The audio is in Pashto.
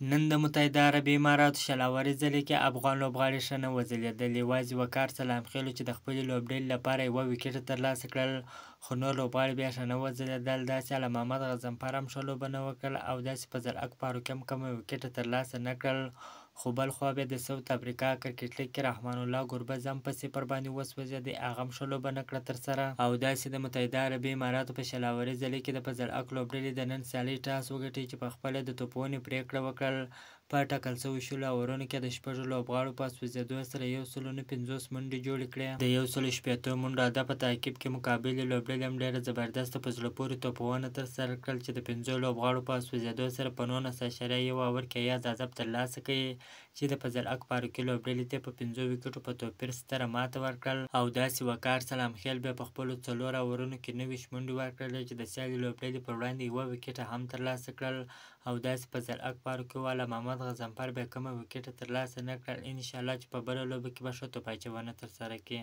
نن د متحده عربي اماراتو شل ځلې کې افغان لوبغاړي ښه نه وځلېدل. یوازې وقار سلامخېلو چې د خپلې لوبډلې لپاره یوه ویکټ ترلاسه کړل، خو نور لوبغاړي بیا ښه نه وځلېدل. داسې علي محمد غضنفر هم ښه لوبه نه وکړله او داسې فضل حق فاروقي هم کومه ویکټه ترلاسه نه کړل. خو بل خوا بیا د ساوت افریقا کرکټ لیګ کې رحمان الله ګربز هم په 0 باندې وسوځېد، هغه هم ښه لوبه نه کړه ترسره. او داسې د متحده عربي اماراتو په 40 ځلې کې د فضل حق لوبډلې د نن سیالۍ ټاس وګټي چې په خپله د توپونې پرېکړه وکړل. په ټاکل شویو 10 اورونو کې د 6 لوبغاړو په سوځېدو سره 150 منډې جوړې کړې. د 160 منډو هدف په تعقیب کې مقابلې لوبډلې هم ډېره زبردسته په زړه پورې توپونه ترسره کړل چې د 5 لوبغاړو په سوځېدو سره په 19.1 اوور کې ایاز هدف ترلاسه کړي چې د فضل حق فاروقي لوبډلې ته په 5 ویکټو په توپیر ستره ماته ورکړل. او داسې وقار سلامخېل بیا په خپلو 4 اورونو کې 29 منډې ورکړلې چې د سیالې لوبډلې پر وړاندې یوه ویکټه هم ترلاسه کړل. او داسې فضل حق فاروقي او علي محمد غضنفر بیا کومه ویکټه ترلاسه نه کړل. انشاءالله چې په بله لوبه کې به ښه توپ اچونه ترسره کړي.